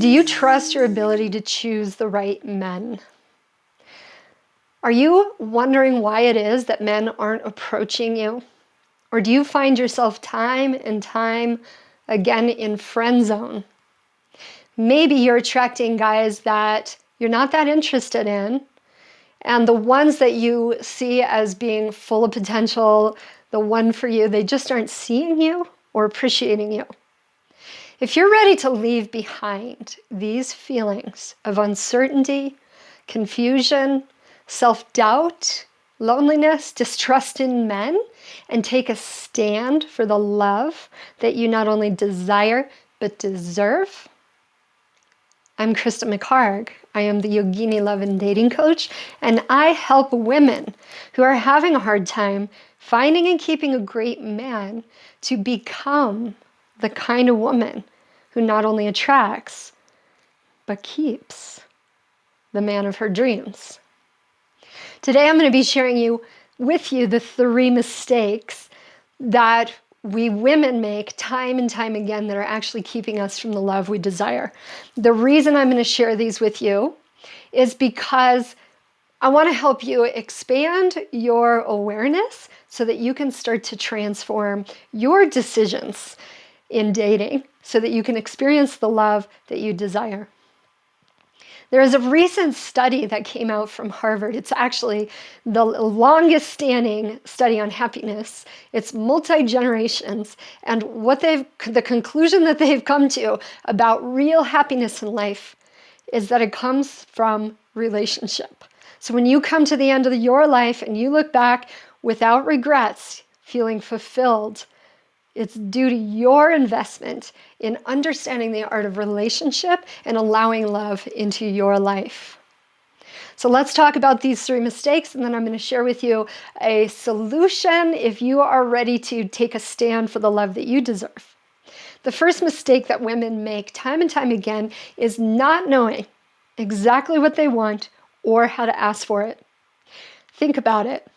Do you trust your ability to choose the right men? Are you wondering why it is that men aren't approaching you? Or do you find yourself time and time again in friend zone? Maybe you're attracting guys that you're not that interested in, and the ones that you see as being full of potential, the one for you, they just aren't seeing you or appreciating you. If you're ready to leave behind these feelings of uncertainty, confusion, self-doubt, loneliness, distrust in men, and take a stand for the love that you not only desire but deserve, I'm Krista McHarg. I am the Yogini Love and Dating Coach, and I help women who are having a hard time finding and keeping a great man to become the kind of woman who not only attracts, but keeps the man of her dreams. Today I'm going to be sharing with you the 3 mistakes that we women make time and time again that are actually keeping us from the love we desire. The reason I'm going to share these with you is because I want to help you expand your awareness so that you can start to transform your decisions in dating so that you can experience the love that you desire. There is a recent study that came out from Harvard. It's actually the longest standing study on happiness. It's multi-generations. And the conclusion that they've come to about real happiness in life is that it comes from relationship. So when you come to the end of your life and you look back without regrets, feeling fulfilled, it's due to your investment in understanding the art of relationship and allowing love into your life. So let's talk about these 3 mistakes, and then I'm going to share with you a solution if you are ready to take a stand for the love that you deserve. The first mistake that women make time and time again is not knowing exactly what they want or how to ask for it. Think about it.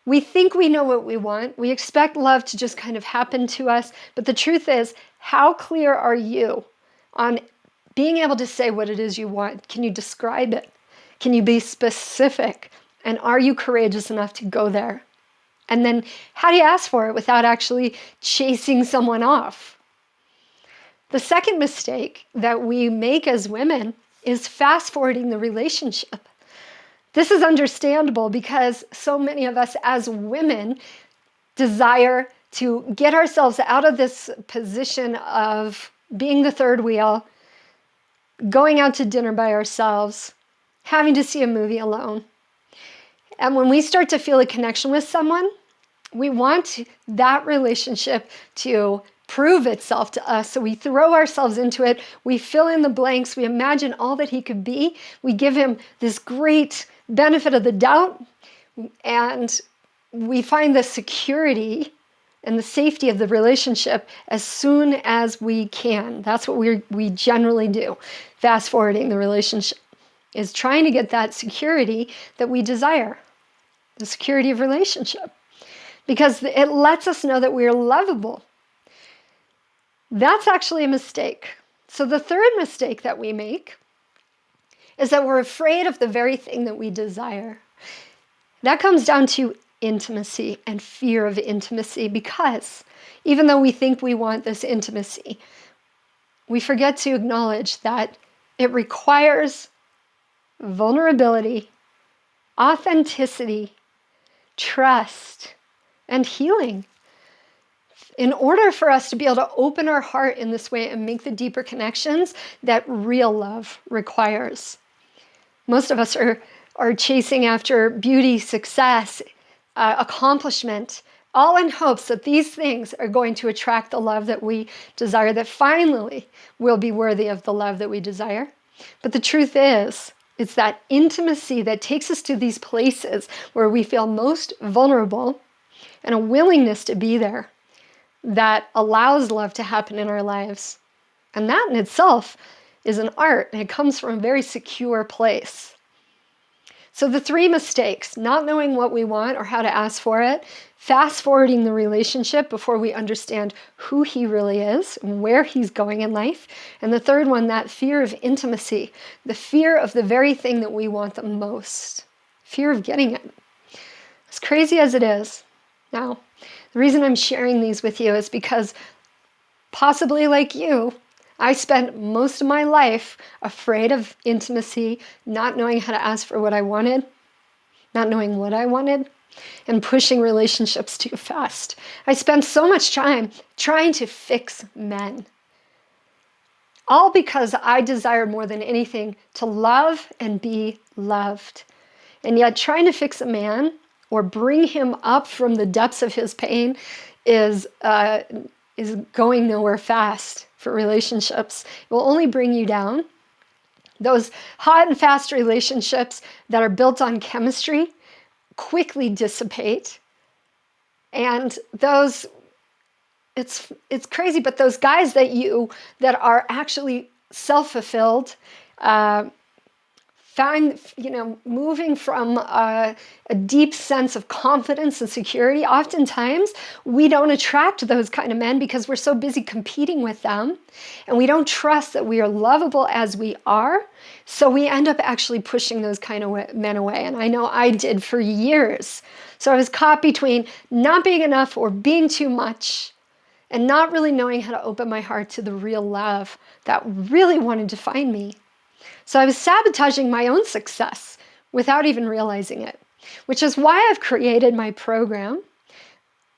We think we know what we want. We expect love to just kind of happen to us. But the truth is, how clear are you on being able to say what it is you want? Can you describe it? Can you be specific? And are you courageous enough to go there? And then how do you ask for it without actually chasing someone off? The second mistake that we make as women is fast forwarding the relationship. This is understandable because so many of us as women desire to get ourselves out of this position of being the third wheel, going out to dinner by ourselves, having to see a movie alone. And when we start to feel a connection with someone, we want that relationship to prove itself to us. So we throw ourselves into it. We fill in the blanks. We imagine all that he could be. We give him this great benefit of the doubt. And we find the security and the safety of the relationship as soon as we can. That's what we generally do. Fast forwarding the relationship is trying to get that security that we desire, the security of relationship, because it lets us know that we are lovable. That's actually a mistake. So the third mistake that we make is that we're afraid of the very thing that we desire. That comes down to intimacy and fear of intimacy, because even though we think we want this intimacy, we forget to acknowledge that it requires vulnerability, authenticity, trust, and healing. In order for us to be able to open our heart in this way and make the deeper connections that real love requires. Most of us are chasing after beauty, success, accomplishment, all in hopes that these things are going to attract the love that we desire, that finally will be worthy of the love that we desire. But the truth is, it's that intimacy that takes us to these places where we feel most vulnerable and a willingness to be there that allows love to happen in our lives. And that in itself is an art, and it comes from a very secure place. So the 3 mistakes: not knowing what we want or how to ask for it, fast forwarding the relationship before we understand who he really is and where he's going in life. And the third one, that fear of intimacy, the fear of the very thing that we want the most, fear of getting it. As crazy as it is. Now, the reason I'm sharing these with you is because possibly like you, I spent most of my life afraid of intimacy, not knowing how to ask for what I wanted, not knowing what I wanted, and pushing relationships too fast. I spent so much time trying to fix men, all because I desired more than anything to love and be loved. And yet trying to fix a man or bring him up from the depths of his pain is going nowhere fast for relationships. It will only bring you down. Those hot and fast relationships that are built on chemistry quickly dissipate. And those, it's crazy, but those guys that are actually self-fulfilled, moving from a deep sense of confidence and security, oftentimes we don't attract those kind of men because we're so busy competing with them, and we don't trust that we are lovable as we are. So we end up actually pushing those kind of men away. And I know I did for years. So I was caught between not being enough or being too much, and not really knowing how to open my heart to the real love that really wanted to find me. So I was sabotaging my own success without even realizing it, which is why I've created my program,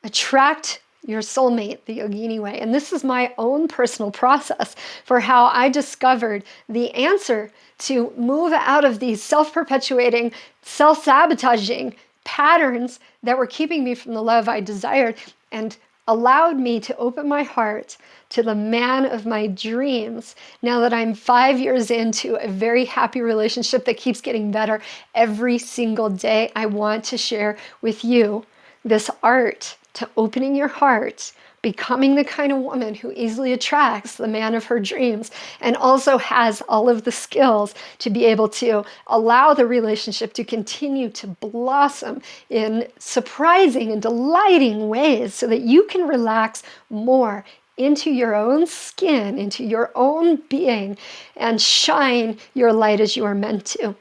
Attract Your Soulmate, the Yogini Way. And this is my own personal process for how I discovered the answer to move out of these self-perpetuating, self-sabotaging patterns that were keeping me from the love I desired and allowed me to open my heart to the man of my dreams. Now that I'm 5 years into a very happy relationship that keeps getting better every single day, I want to share with you this art to opening your heart, becoming the kind of woman who easily attracts the man of her dreams, and also has all of the skills to be able to allow the relationship to continue to blossom in surprising and delighting ways so that you can relax more into your own skin, into your own being, and shine your light as you are meant to.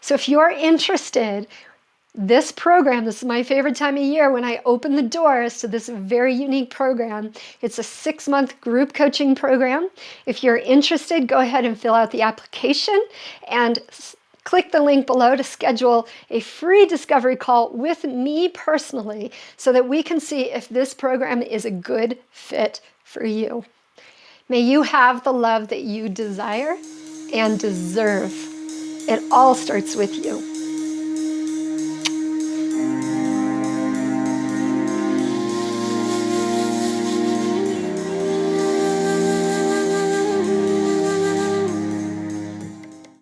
So if you're interested, this program, this is my favorite time of year when I open the doors to this very unique program. It's a 6-month group coaching program. If you're interested, go ahead and fill out the application and click the link below to schedule a free discovery call with me personally so that we can see if this program is a good fit for you. May you have the love that you desire and deserve. It all starts with you.